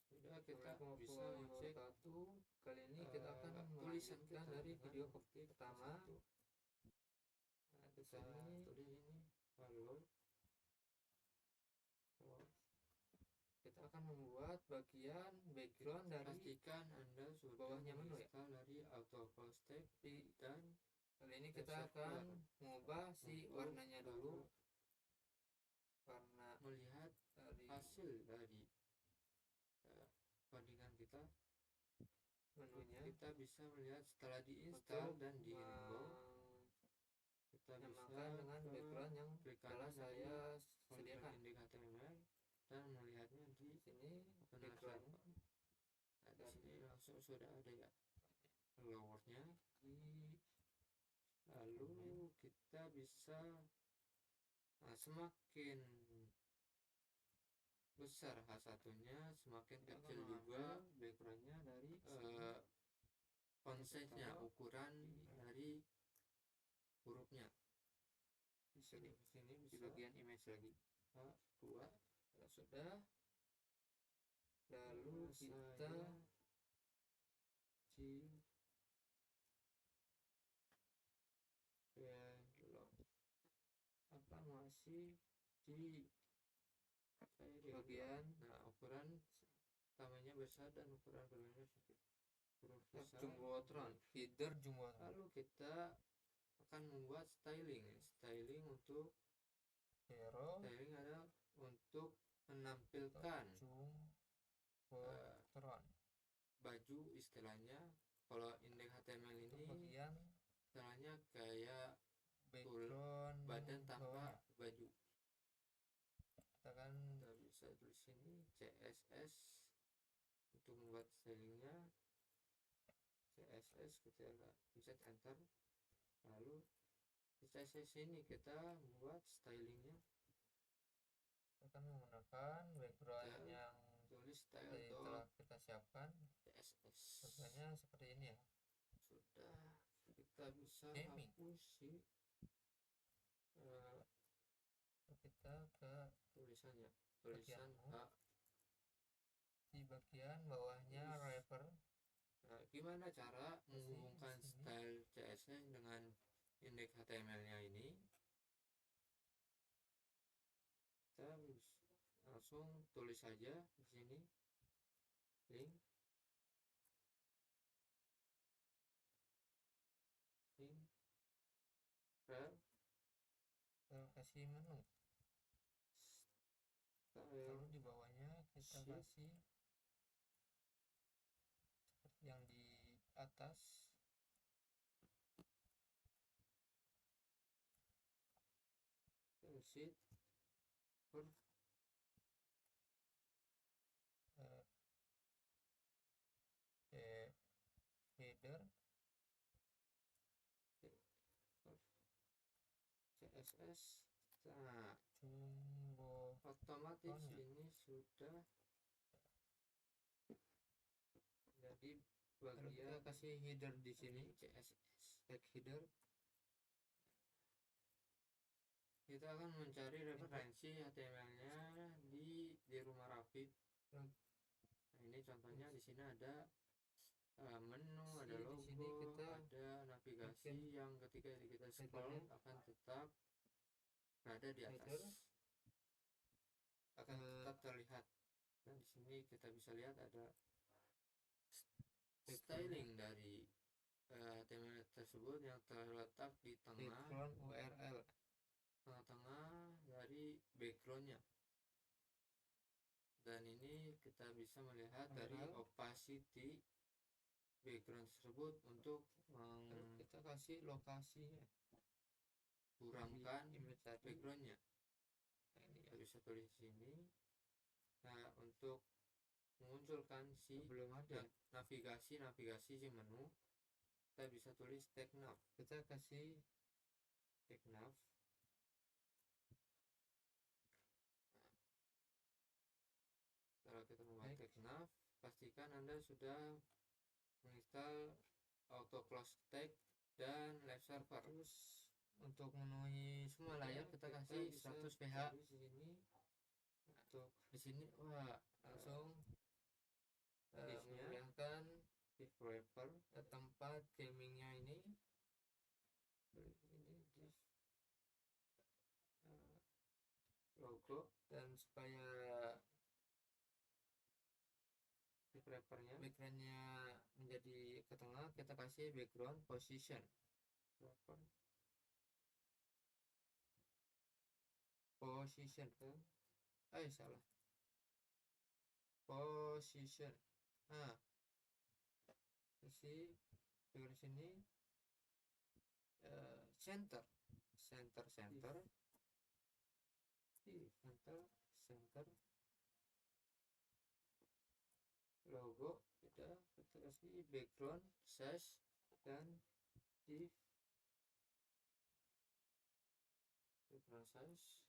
Sudah, kita bisa cek kali ini kita akan tulisan melanjutkan kita dari dengan video ketik pertama. Nah, kita tulis ini halo. Kita akan membuat bagian background dari pastikan Anda sudah bawahnya menu ya. menginstal dari auto close tab dan Kali ini kita akan mengubah si warnanya dulu, warna melihat dari hasil dari codingan kita. menunya. Kita bisa melihat setelah diinstal dan diinstal, kita bisa menyamakan dengan background yang telah saya sediakan index HTML dan melihatnya di sini. Backgroundnya nah, di sini langsung sudah ada ya lowernya. Lalu kita bisa semakin besar H1-nya, semakin kecil juga backgroundnya dari font-size-nya, ukuran dari hurufnya. Di sini di bagian image lagi. H2 sudah. Lalu kita apa masih di bagian ukuran utamanya besar dan ukuran keduanya huruf besar jumbotron, header jumbotron. Lalu kita akan membuat styling untuk hero. Styling adalah untuk menampilkan baju istilahnya. Kalau indeks HTML ini bagian istilahnya kayak background badan tanpa baju. Kita kan bisa tulis sini CSS untuk membuat stylingnya. CSS kita pencet enter, lalu di CSS ini kita membuat stylingnya. Akan menggunakan background yang tulis style telah kita siapkan. CSS contohnya seperti ini ya. Sudah, kita bisa hapus sih kita ke tulisan A. Di bagian bawahnya wrapper. Gimana cara menghubungkan style CSS dengan indeks HTML-nya ini? Kita langsung tulis saja di sini link kasih menu. Lalu di bawahnya kita kasih seperti yang di atas. Sheet header CSS. Nah, otomatis ini sudah jadi bagian. Kita kasih header di sini, CSS tag header. Kita akan mencari referensi HTML-nya di rumah Rafid. Nah, ini contohnya di sini ada menu, ada logo, di sini kita ada navigasi yang ketika kita scroll akan tetap berada di atas, akan tetap terlihat. Nah, di sini kita bisa lihat ada styling dari HTML tersebut yang terletak di tengah URL, tengah-tengah dari backgroundnya. Dan ini kita bisa melihat dari opacity background tersebut untuk kita kasih lokasinya, kurangkan backgroundnya. Nah, ini kita bisa tulis di sini. Nah, untuk memunculkan belum ada navigasi si menu, kita bisa tulis tag nav. Kita kasih tag nav. Setelah kita membuat tag nav, pastikan Anda sudah menginstal auto close tag dan live server. Terus untuk memenuhi semua layar kita kasih 100 ph di sini. Untuk di sini langsung memindahkan div wrapper tempat gamingnya ini div logo, dan supaya div wrappernya backgroundnya menjadi ke tengah, kita kasih background position wrapper position salah position. Nah, kasih background sini center center logo kita kasih background size dan div background size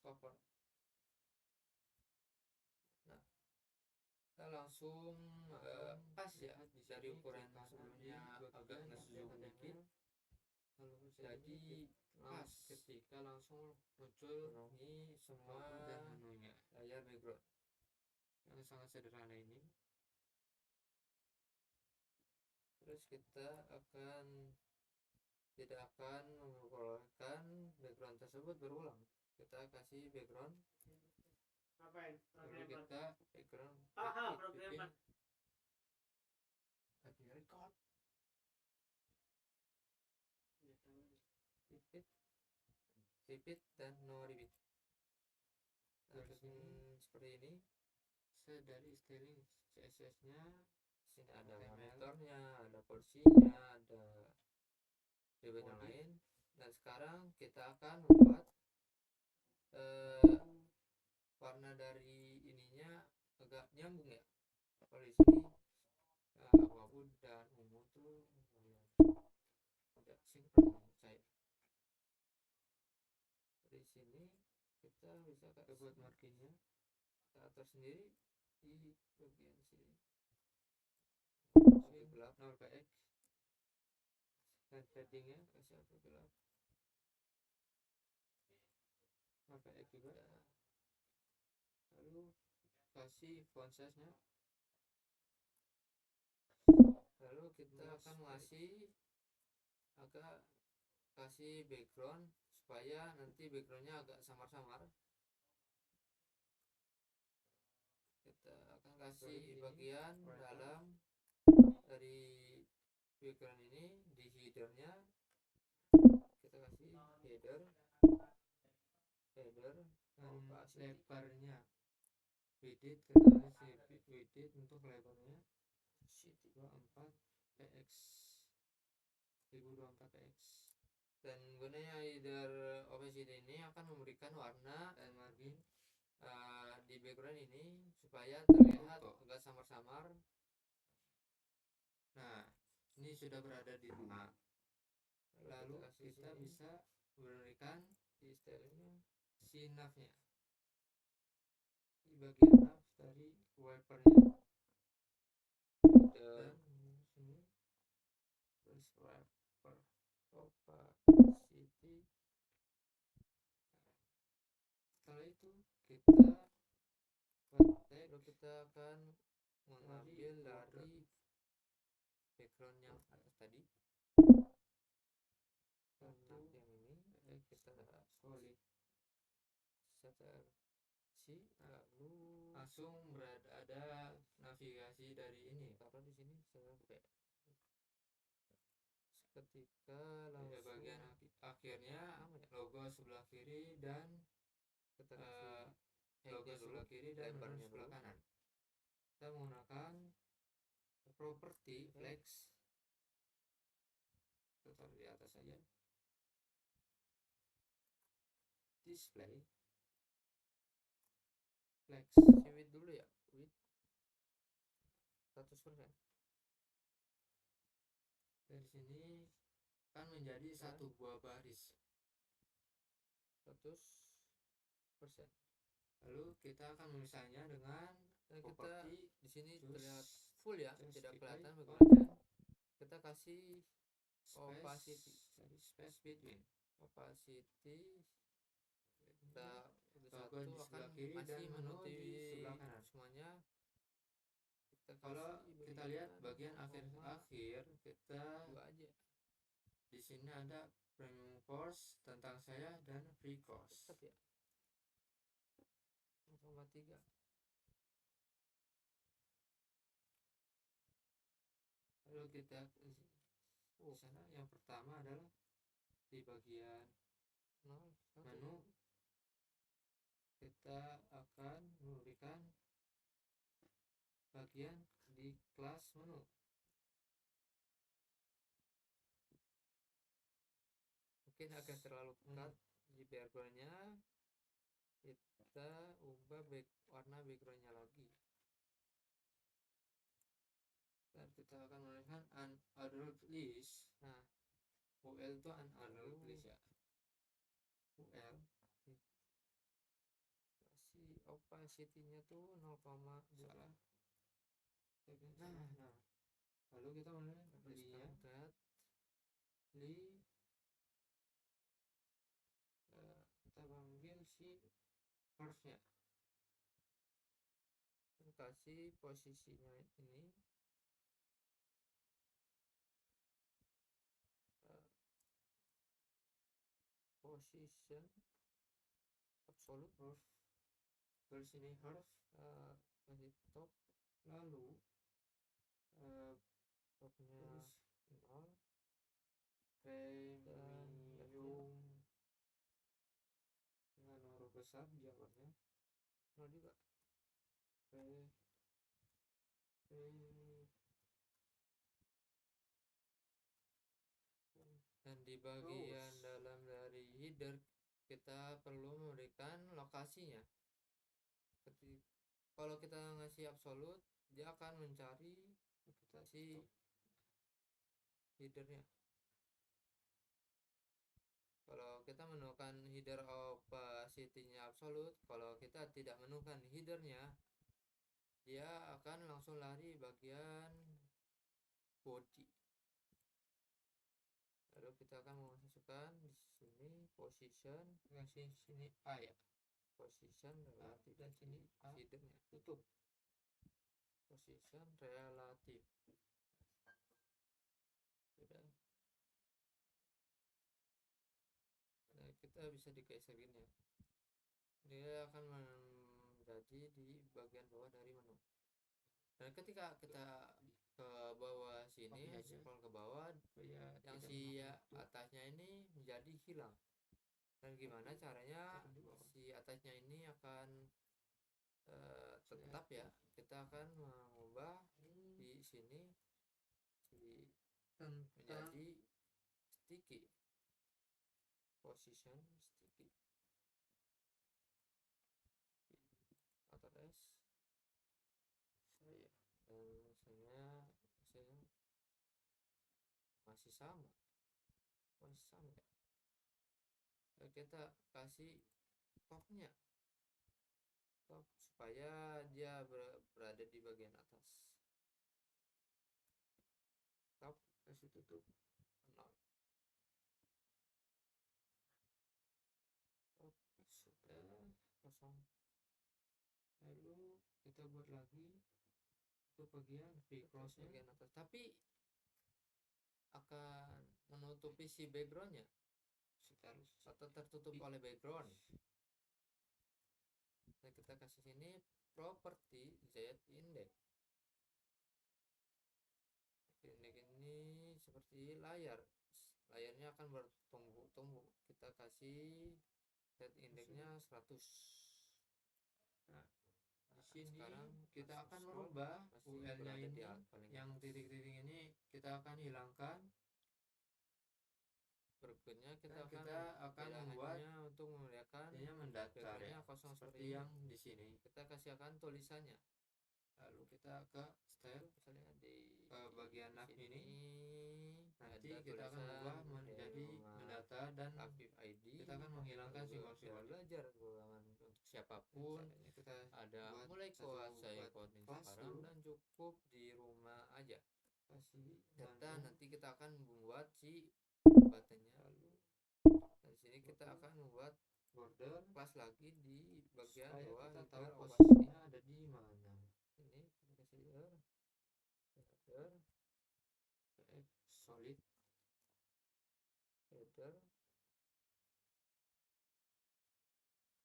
cover. Nah, kita langsung pas ya dari ukuran sebelumnya agak nge-zoom dikit, jadi pas ketika langsung muncul ini semua dan menunya layar background yang sangat sederhana ini. Terus kita tidak akan memperbolehkan background tersebut berulang. Kita kasih background Ngapain? lalu kita background Program lagi record repeat dan no repeat. Nah, seperti ini. Dari styling CSS nya Sini ada motornya, ada kursinya, ada ribbon yang lain. Dan sekarang kita akan membuat warna dari ininya agak nyambung ya. Kalau di sini abu-abu dan ungu tuh agak sinkron saya. Di sini kita bisa buat marginnya kita atur sendiri di bagian sini. Gelap 0 px dan paddingnya kasih agak gelap 0 px juga. Lalu kasih font size nya, lalu kita akan kasih background supaya nanti backgroundnya agak samar-samar. Kita akan kasih bagian dalam dari background ini di headernya, kita kasih header lebarnya width, kita kasih width untuk lebarnya 24 px 1024 px. Dan gunanya header opacity ini akan memberikan warna dan margin di background ini supaya terlihat agak samar-samar. Nah, ini sudah berada di tengah. Lalu kita bisa berikan di stylenya si navnya di bagian nav dari wipernya dan sini terus wiper opacity. Setelah itu kita akan mengambil dari background yang atas tadi yang ini kita solid setter C, lalu langsung ada navigasi dari ini. taruh di sini sampai ketika langsung bagian akhirnya logo sebelah kiri dan logo sebelah kiri dan menu sebelah kanan. Kita menggunakan property flex, kita taruh di atas saja, display flex, kasih width dulu ya, width 100%. Dari sini akan menjadi satu buah baris 100%. Lalu kita akan memisahnya dengan kita di sini terlihat full ya, tidak kelihatan bagaimana bagaimana. Kita kasih opacity space between opacity kita logo di sebelah kiri dan menu di sebelah kanan semuanya Kalau kita lihat bagian akhir-akhir, kita dua aja di sini ada premium course tentang saya dan free course. tetap ya 0,3. Lalu kita di sana yang pertama adalah di bagian 0,1 menu kita akan memberikan bagian di kelas menu. mungkin agak terlalu pekat di backgroundnya, kita ubah warna backgroundnya lagi. Dan kita akan menuliskan unadult list. Nah, UL itu unadult list ya. UL si opacity-nya tuh 0, salah. Nah, lalu kita menulis linya standar li kita panggil si curve-nya. kasih posisinya ini position absolute Curve dari sini curve kasih top lalu topnya terus 0 premium dengan huruf besar di awalnya 0 juga. Dan di bagian dalam dari header kita perlu memberikan lokasinya. Kalau kita ngasih absolut, dia akan mencari si headernya. Kalau kita menemukan header opacity-nya absolut, kalau kita tidak menemukan headernya, dia akan langsung lari bagian body. Lalu kita akan memasukkan di sini position, ngasih sini A ya, position relatif, dan sini A headernya tutup position relatif. Sudah. Nah, kita bisa digeser gini ya. Dia akan menjadi di bagian bawah dari menu. Dan ketika kita ke bawah sini, scroll ke bawah, yang si atasnya ini menjadi hilang. Dan gimana caranya si atasnya ini akan tetap ya? Kita akan mengubah di sini menjadi sticky, position sticky, atau S dan misalnya masih sama ya. Dan kita kasih top supaya dia berada di bagian atas. Top kasih tutup 0. Top sudah kosong. Lalu kita buat lagi untuk bagian V-cross bagian atas, tapi akan menutupi si backgroundnya atau tertutup oleh background. Nah, kita kasih sini property Z index. Ini seperti layarnya akan bertumbuh. Kita kasih Z indexnya 100. Nah, di sini sekarang kita akan merubah UL-nya ini, yang titik-titik ini kita akan hilangkan. Berikutnya kita akan membuat untuk memudahkan mendaftar ya, kosong seperti yang di sini. Kita kasihkan tulisannya. Lalu kita ke style, misalnya di bagian nav ini, nanti kita akan tulisan ubah menjadi mendaftar dan aktif ID. Kita akan menghilangkan simbol-simbol belajar untuk siapapun. Kita ada mulai kuasai coding sekarang dan cukup di rumah aja. Kasih data nanti kita akan membuat si buttonnya. Lalu dari sini kita akan membuat border kelas lagi di bagian bawah. Kita tahu posisinya ada di mana. Ini kita kasih header solid header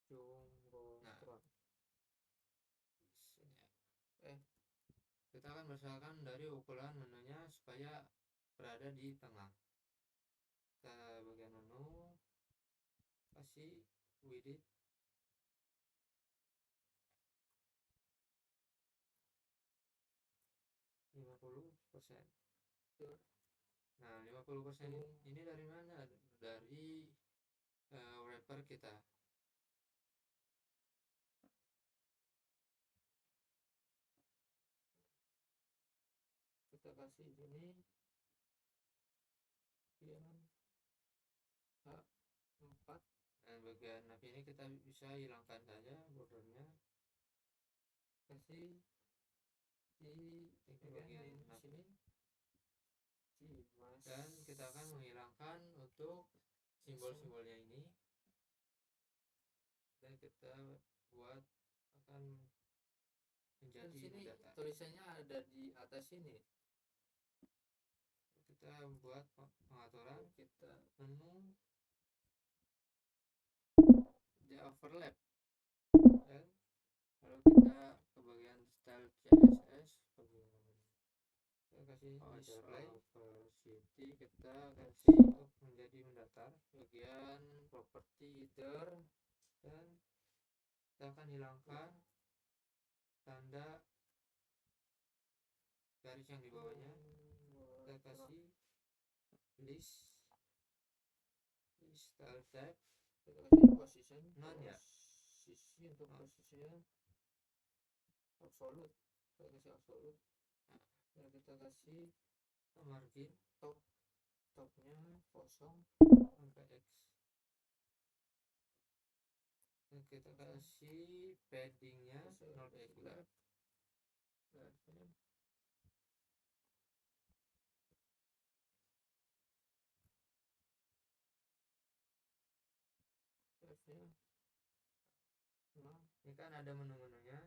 jumbotron. Sini ya. Kita akan berdasarkan dari ukuran menunya supaya berada di tengah. Kita bagian menu kasih width 50%. Nah, 50% ini dari mana? Dari wrapper kita. Kita kasih sini bagian H4. Nah, bagian ini kita bisa hilangkan saja bordernya. Kasih di bagian sini dan kita akan menghilangkan untuk simbol-simbolnya ini, dan kita buat akan menjadi sini data. tulisannya ada di atas sini. Kita buat pengaturan, kita menu the overlap, dan kalau kita ke bagian style CSS, kita kasih display opacity, kita kasih untuk menjadi mendatar. Bagian property header, dan kita akan hilangkan tanda garis yang di bawahnya. Kita kasih list style type, kita kasih position none ya, posisi untuk posisinya absolute, kita kasih absolute. Nah, kita kasih margin topnya kosong sampai X. Dan kita kasih paddingnya 0x left. Nah, ini kan ada menu-menunya.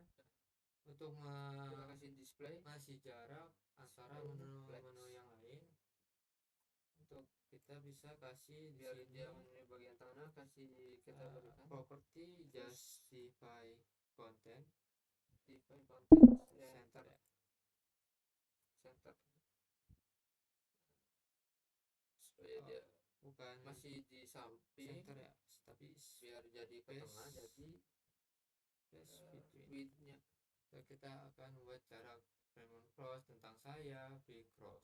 Untuk kita kasih display masih jarak antara menu-menu yang lain. Untuk kita bisa kasih biar di sini dia menunya bagian tengah, kasih kita berikan property justify content center ya. center supaya dia bukan masih di samping center ya, tapi biar jadi ke tengah, jadi width-nya. Kita akan membuat cara Raymond cross tentang saya free cross.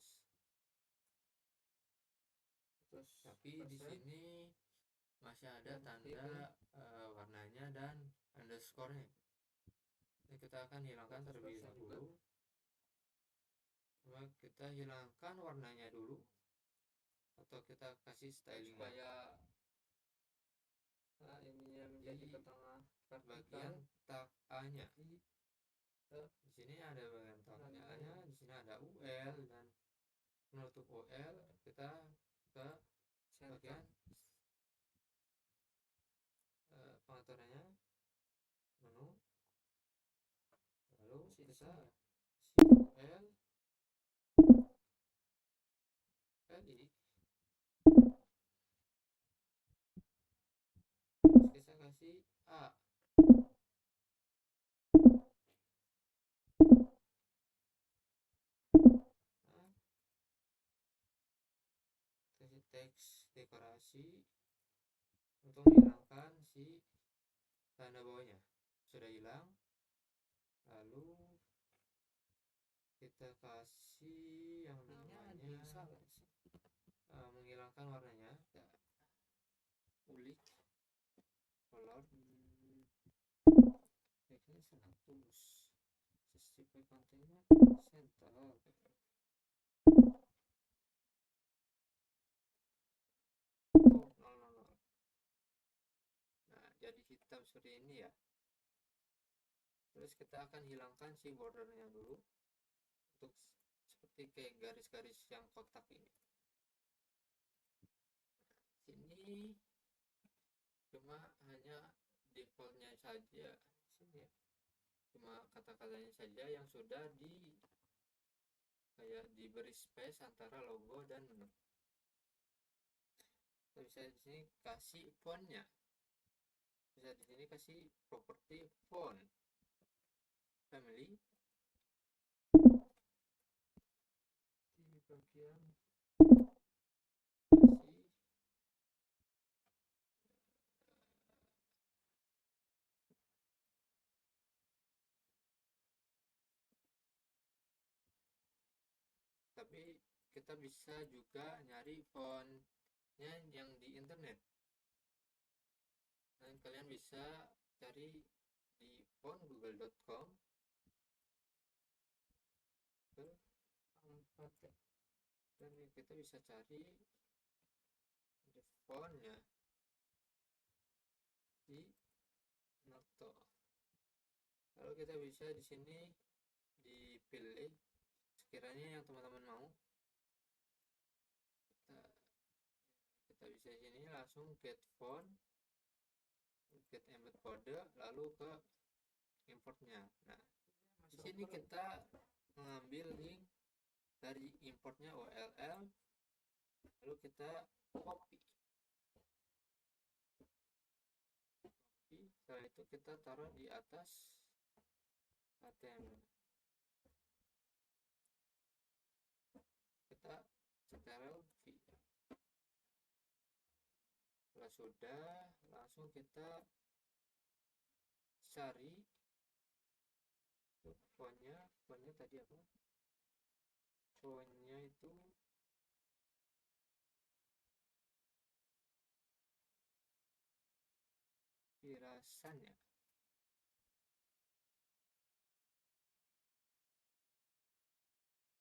Terus tapi di sini masih ada tanda warnanya dan underscore-nya. Jadi kita akan hilangkan terlebih dahulu. Coba kita hilangkan warnanya dulu, atau kita kasih styling supaya ininya menjadi ke tengah bagian tag A-nya. Di sini ada bagian tag A-nya, di sini ada UL, dan menutup UL kita ke bagian pengaturannya, menu, lalu kita UL LI, terus kita kasih A. Kasih teks dekorasi untuk menghilangkan si tanda bawahnya. Sudah hilang, lalu kita kasih yang namanya menghilangkan warnanya, ulik color teksnya 100, justify content-nya center. Nah, jadi hitam seperti ini ya. Terus kita akan hilangkan si bordernya dulu, untuk seperti kayak garis-garis yang kotak ini. Sini cuma hanya defaultnya saja, sini ya, cuma kata-katanya saja yang sudah kayak diberi space antara logo dan menu. Kita bisa di sini kasih fontnya, bisa di sini kasih properti font family di bagian kasih tapi kita bisa juga nyari fontnya yang di internet. Dan kalian bisa cari di fontgoogle.com dan kita bisa cari the fontnya di Noto. Lalu kita bisa di sini dipilih sekiranya yang teman-teman mau. Kita bisa di sini langsung get font, get embed kode, lalu ke importnya. Nah, di sini kita mengambil link dari importnya URL, lalu kita copy. Setelah itu kita taruh di atas HTML. Kita Ctrl V. Setelah sudah, langsung kita cari fontnya tadi apa? Fontnya itu Pirasan ya.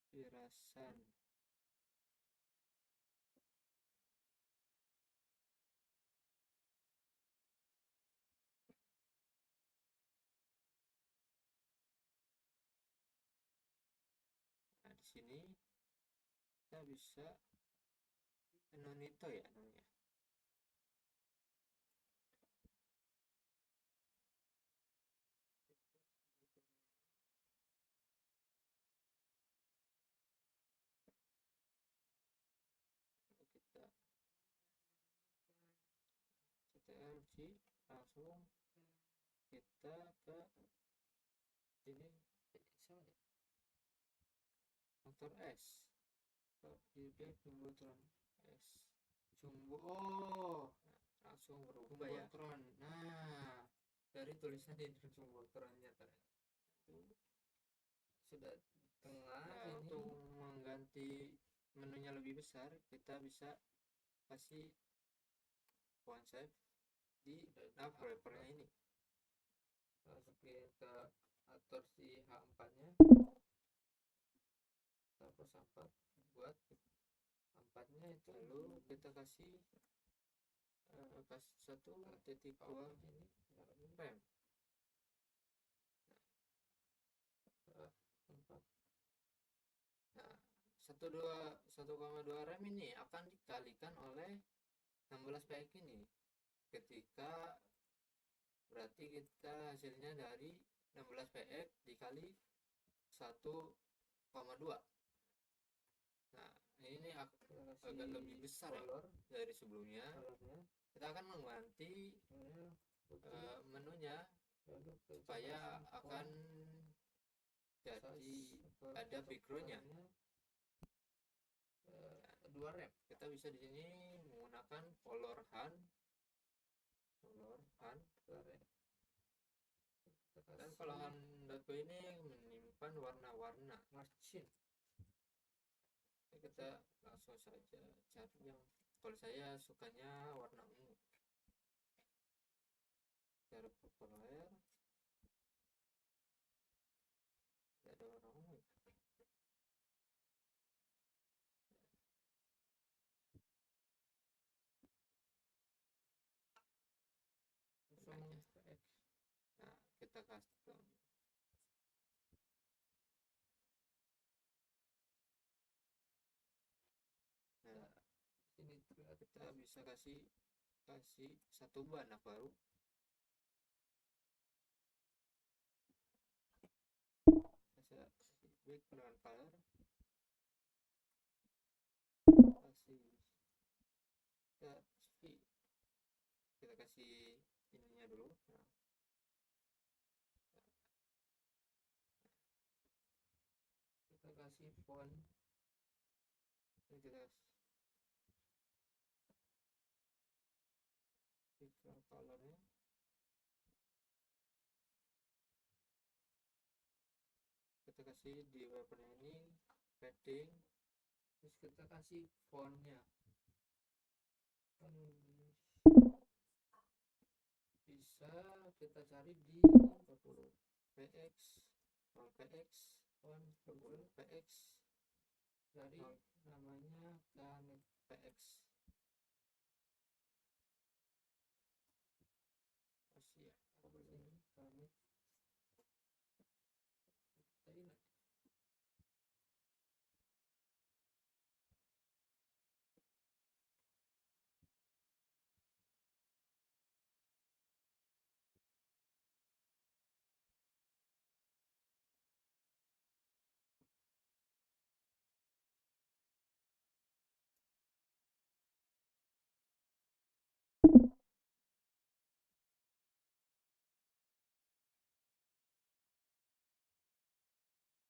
Pirasan. Nah, di sini kita bisa Nonito ya namanya. Kita CTRL-G, langsung kita ke ini motor S, Jumbotron S, Jumbo, langsung berubah ya. Nah, dari tulisan di Jumbotronnya itu sudah di tengah. Nah, untuk mengganti menunya lebih besar, kita bisa kasih font size di nav wrappernya ini. Masukin ke atur si H4 nya, terus 4 buat 4 nya itu, lalu kita kasih kasih 1.2 ini rem. Nah, 1,2 rem ini akan dikalikan oleh 16 px ini. Ketika berarti kita hasilnya dari 16 px dikali 1,2. Nah, ini agak lebih besar ya dari sebelumnya. Kita akan mengganti menunya supaya akan jadi ada backgroundnya. 2 rem. Kita bisa di sini menggunakan color hand rem. Dan kalau hand.co ini menyimpan warna-warna margin. Kita langsung saja cari yang, kalau saya sukanya warna ungu. Cara populer ada warna ungu. Nah, kita custom. Nah, sini kita bisa kasih satu warna baru. Bisa background color. kasih ininya dulu. Nah, kita kasih font, ini kita background colornya kita kasih di weapon ini padding, terus kita kasih fontnya. Bisa kita cari di px font px dari namanya kan px masih ya ini kami tadi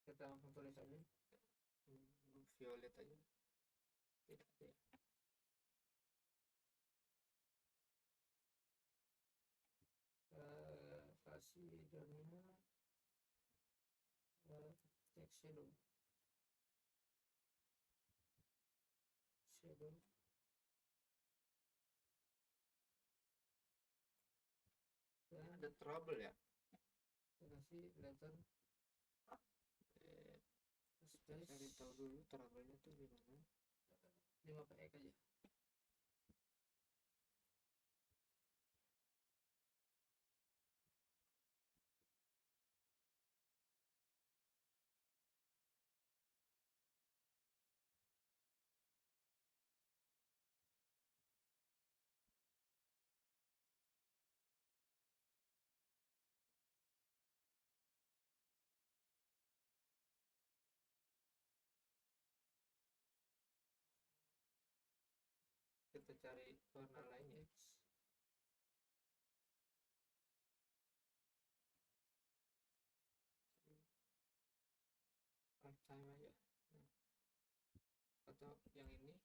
kita langsung tulis aja violet aja, tidak ada. Kasih hidungnya text shadow dan ada trouble ya, kita kasih letter space, cari tahu dulu trouble-nya tuh gimana. 5px aja. Kita cari warna lain ya, part time aja. Nah, atau yang ini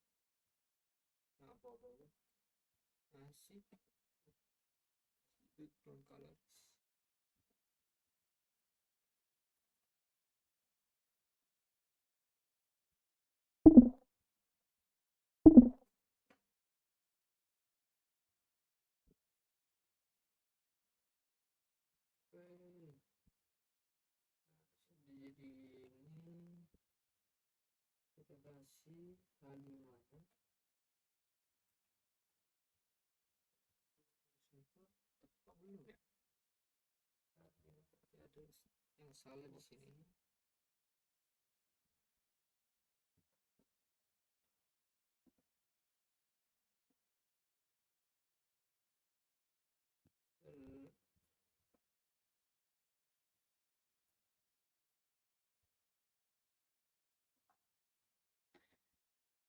yang apa-apa masih background color. Jadi ini kita kasih value mana, tepat belum ya, ada yang salah di sini.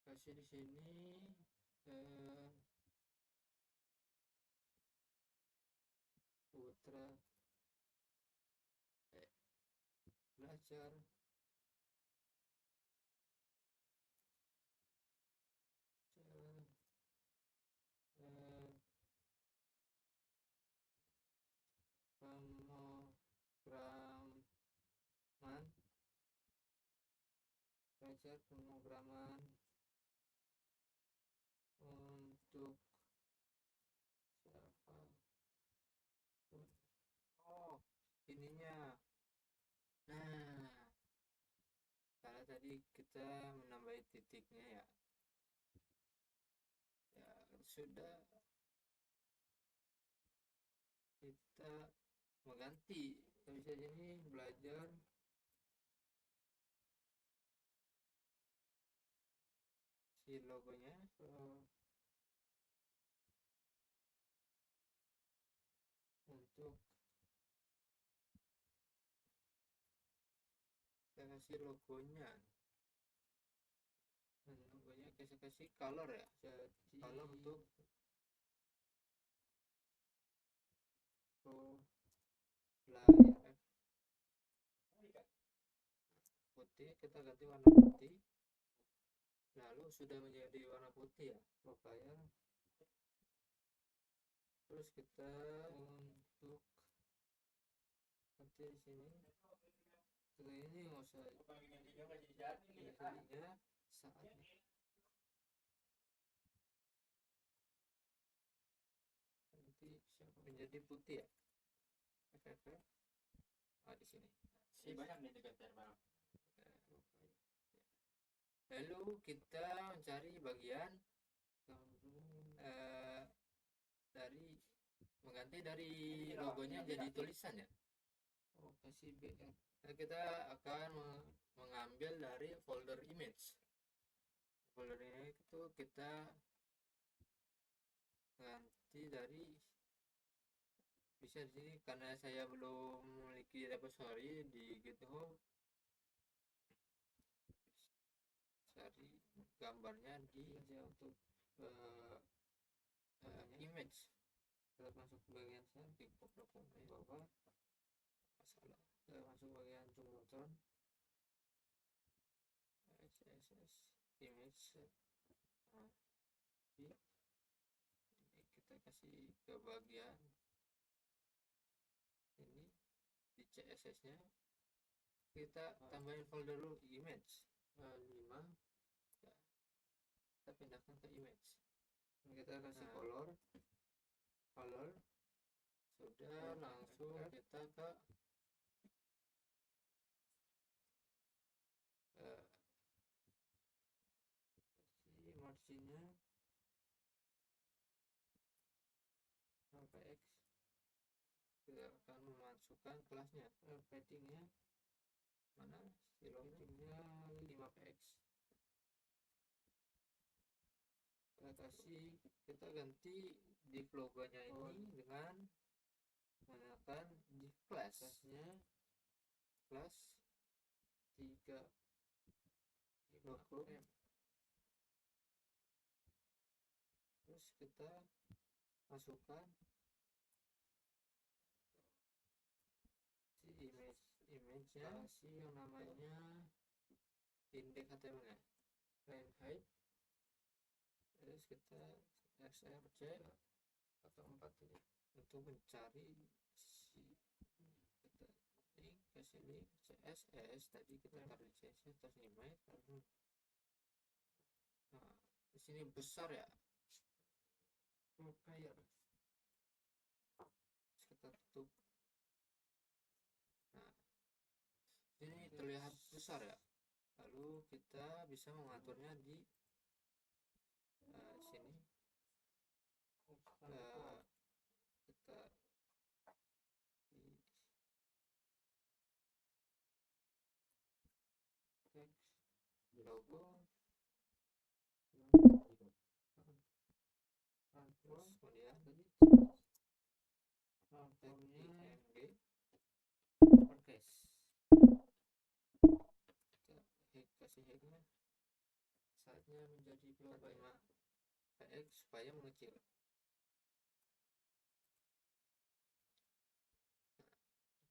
Kasih di sini putra belajar pemrograman, belajar pemrograman untuk siapa, oh ininya. Nah, karena tadi kita menambah titiknya ya, sudah kita mengganti. Kita bisa ini belajar si logonya untuk kita kasih logonya. Dan logonya kita kasih color ya, jadi color untuk kita ganti warna putih. Lalu sudah menjadi warna putih ya profile. Terus kita untuk nanti di sini ini nggak usah jadinya saat nanti menjadi putih ya efek di sini banyak nih DPR bang. lalu kita mencari bagian dari mengganti dari logonya jadi tulisan ya. Kasih BR. Nah, kita akan mengambil dari folder image. Foldernya itu kita ganti dari bisa di sini karena saya belum memiliki repository di GitHub. Cari gambarnya di aja untuk image. Kita masuk ke bagian samping dokumen bawah masalah. Kita masuk bagian Jumbotron XSS image. Nah, ini kita kasih ke bagian ini di CSS nya kita tambahin folder dulu image 5 ya. Kita pindahkan ke image. Kita kasih color sudah langsung kita ke marginnya sampai X. Kita akan memasukkan kelasnya paddingnya mana si loadingnya 5px. Kita ganti div logonya ini dengan menggunakan div classnya class 350m. Terus kita masukkan si image-nya kasih yang namanya index HTML ya line height. Terus kita src atau 4 ini untuk mencari si kita link ke sini CSS tadi kita taruh CSS terus image. Nah di sini besar ya player. Kita tutup. Nah ini terlihat besar ya. Lalu kita bisa mengaturnya di sini. Kita di text logo terus kemudian tadi tagnya mg uppercase. Kita kasih hignya saatnya menjadi 5px supaya mengecil.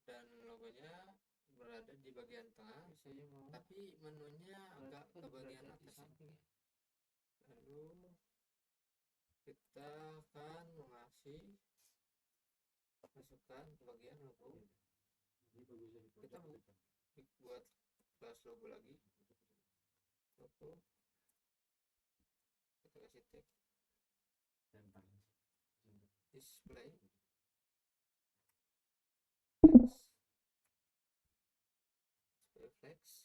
Dan logonya berada di bagian tengah tapi menunya agak ke bagian atas ya. Lalu kita akan masukkan ke bagian logo. Kita buat kelas logo lagi, logo kita kasih tag display flex.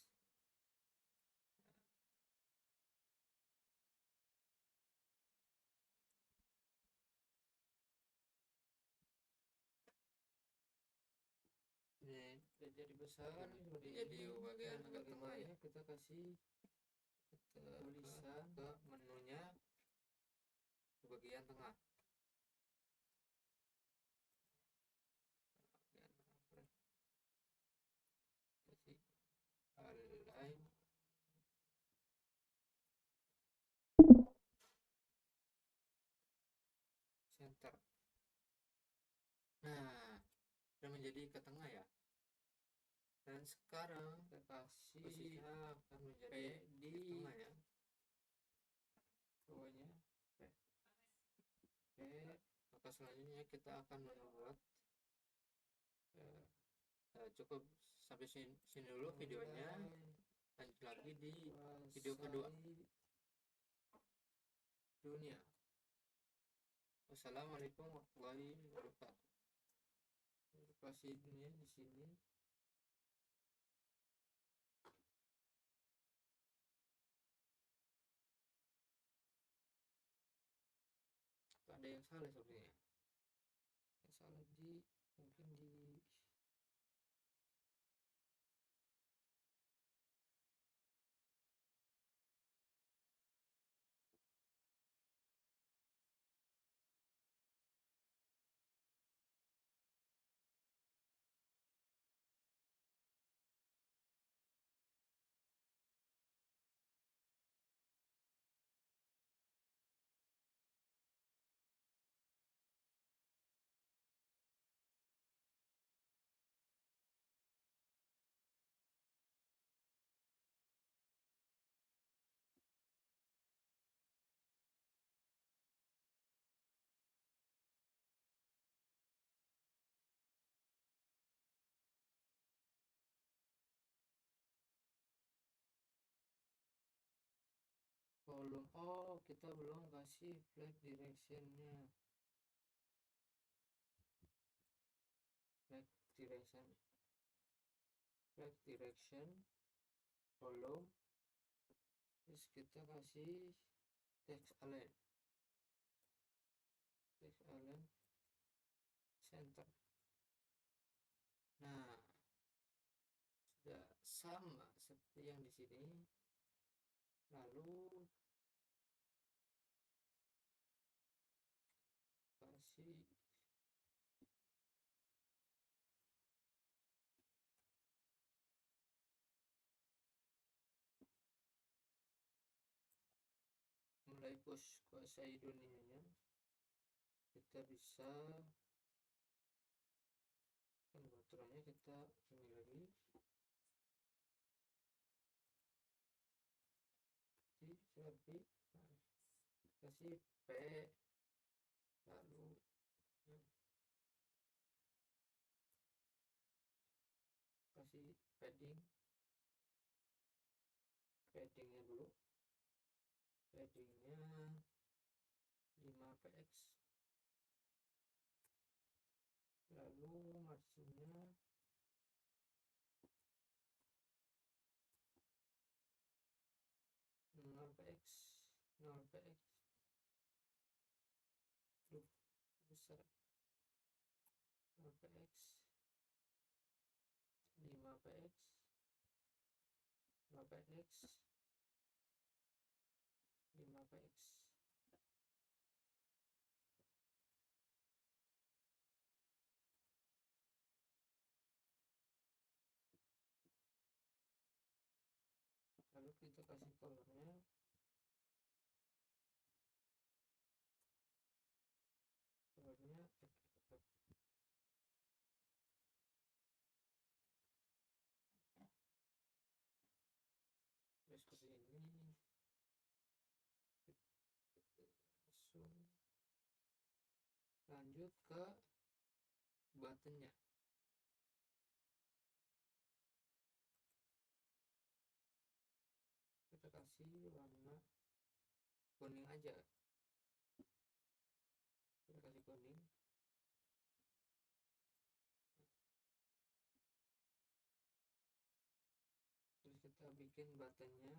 Ini jadi besar, jadi bagian agak tengah ya. Kita kasih tulisan ke menunya ke bagian tengah. Kasih align center. Nah sudah menjadi ke tengah ya. Dan dan sekarang kita kasih posisinya akan P menjadi di tengah ya. bawahnya P. Maka selanjutnya kita akan membuat cukup sampai sini dulu videonya. Lanjut lagi di video kedua. Dunia. Wassalamualaikum warahmatullahi wabarakatuh. Kasih dunia di sini. Ada yang salah sebenarnya. Yang salah mungkin di kolom. Oh, kita belum kasih flag directionnya. Flag direction kolom. Terus kita kasih text align center. Nah, sudah sama seperti yang di sini. Lalu kasih mulai push kuasai dunianya. Kita bisa aturannya kita ini lagi di servis, kasih P, lalu kasih paddingnya dulu, paddingnya 5 px, lalu marginnya 0 px besar, 0 px 5 px 5 px. Lalu kita kasih colornya terus ke sini langsung lanjut ke buttonnya. Kita kasih warna kuning aja, kita kasih kuning. Terus kita bikin buttonnya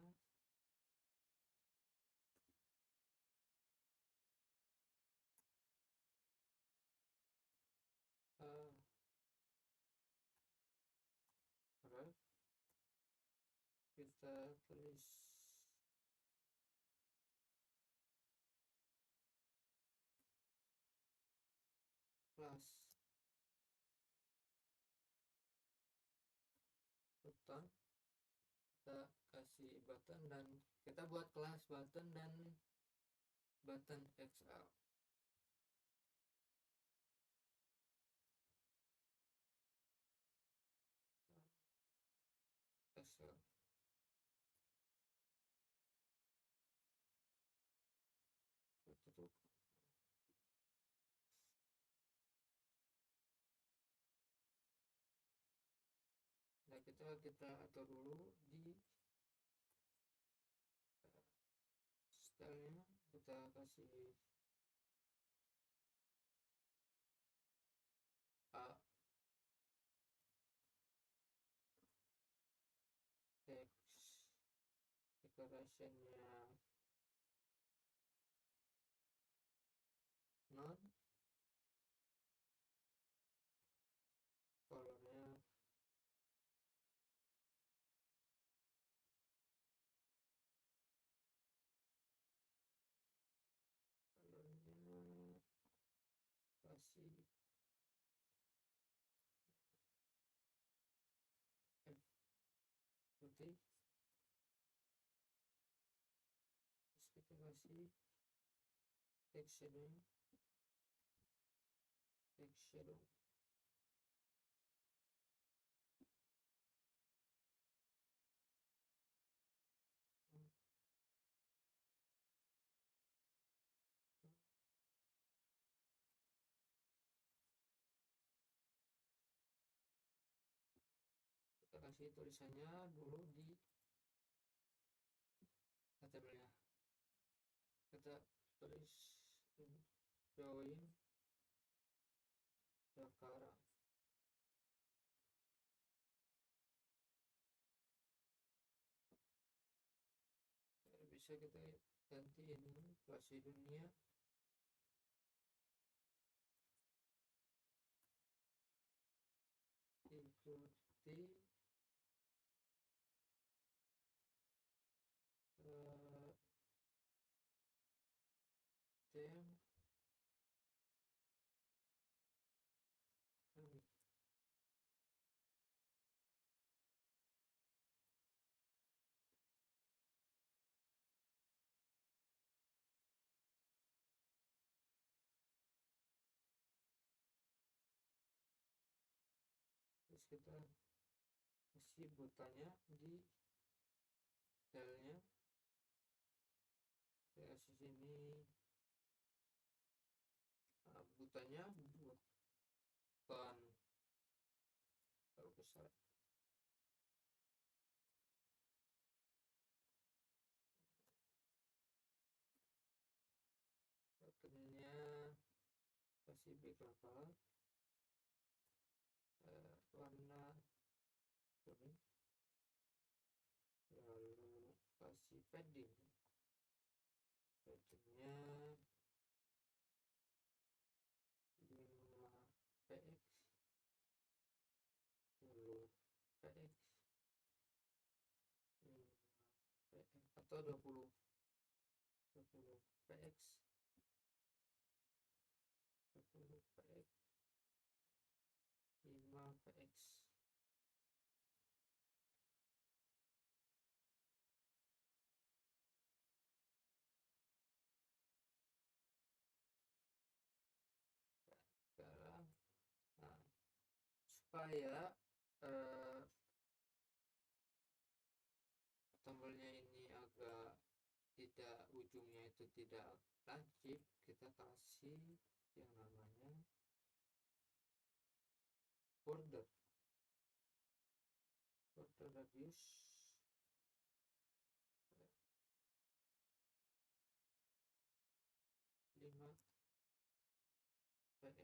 kita tulis kelas button, kita kasih button dan kita buat kelas button dan button XL. pixel. Tutup. Nah, kita atur dulu di stylenya, kita kasih A, text decorationnya none, colornya kasih F putih, terus kita kasih text shadow kita kasih tulisannya dulu di HTML-nya, kita tulis join Jakarta. Bisa kita ganti ini lokasi dunia, ikuti tem kami. Terus kita kasih butanya di filenya, kita kasih sini butanya bukan terlalu besar, buttonnya kasih background warna kuning, lalu kasih paddingnya 5 px 10 px 5 px atau 20 px 10 px 5 px. Sekarang supaya tombolnya ini agak tidak, ujungnya itu tidak lancip, kita kasih yang namanya border radius 5 px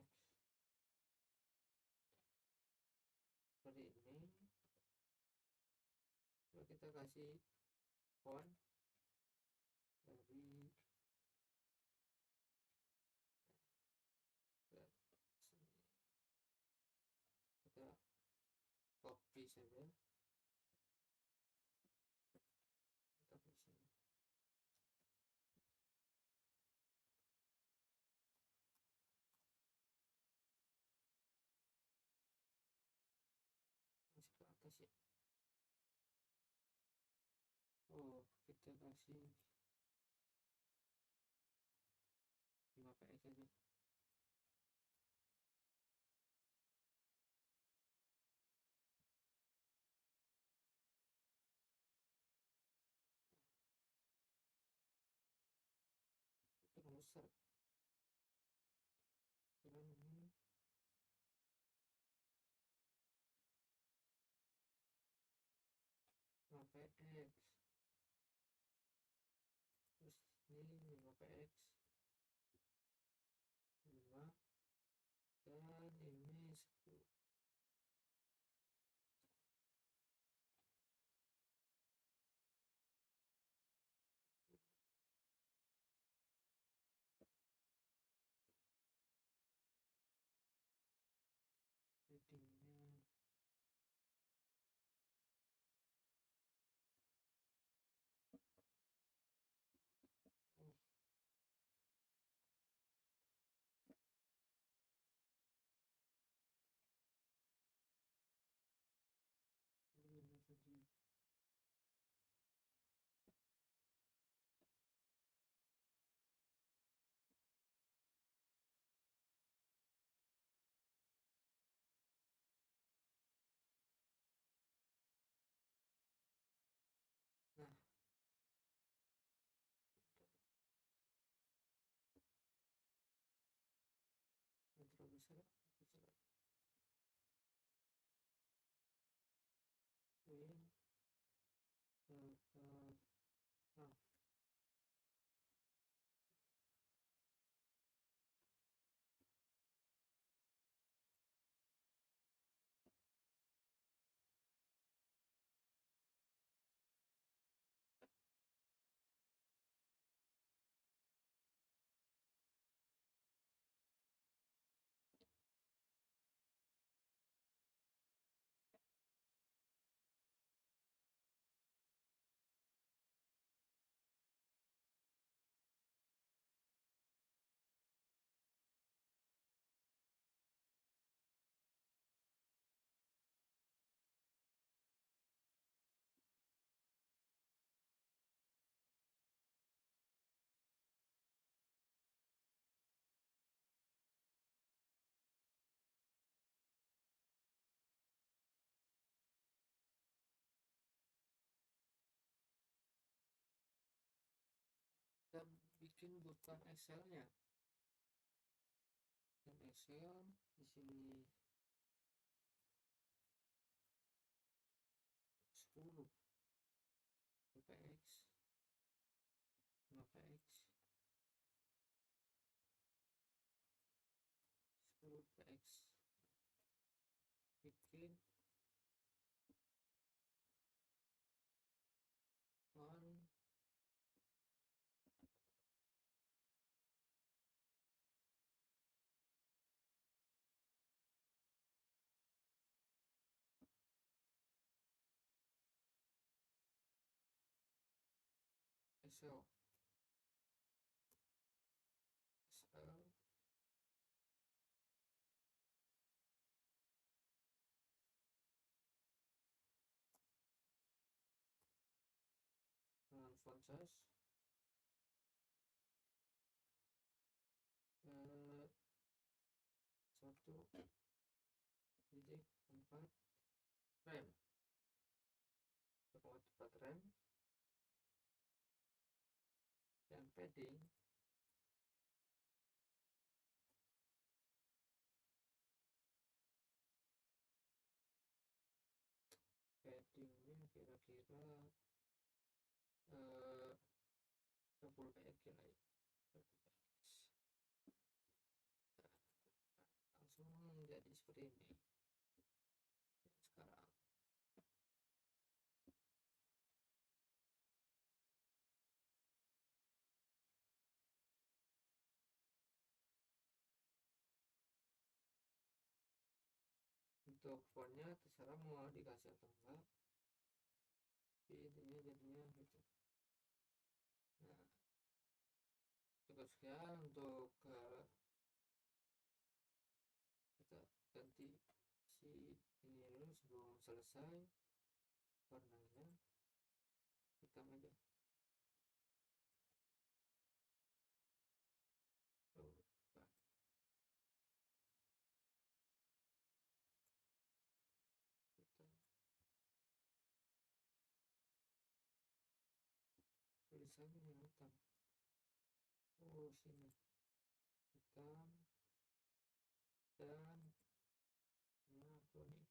seperti ini. Lalu kita kasih font dari sini, kita copy saja, kita di sini. Masih ke atas ya. Oh, kita kasih 5 px aja. 5px, terus ini 5px 5 dan ini 10. Settingnya oh, ini tadi. Nah, yang terlalu besar besar win nah, kita bikin bukan Excelnya, dan Excel di sini 10 px 5px 10px bikin on Excel dengan font size 1 titik 4 rem 1,4 rem dan paddingnya kira-kira 20px lah ya, 20px. Langsung jadi seperti ini. Dan sekarang untuk fontnya terserah mau dikasih atau enggak, tapi intinya jadinya gitu. Nah, cukup sekian untuk kita ganti si ini dulu sebelum selesai warnanya, hitam aja. Coba kita tulisannya yang hitam, oh sini hitam dan kuning.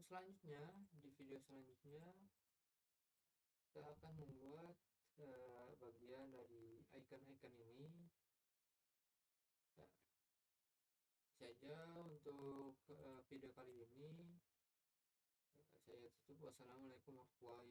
selanjutnya, di video selanjutnya kita akan membuat bagian dari icon-icon ini. Ya, saja untuk video kali ini. Saya tutup. Wassalamualaikum warahmatullahi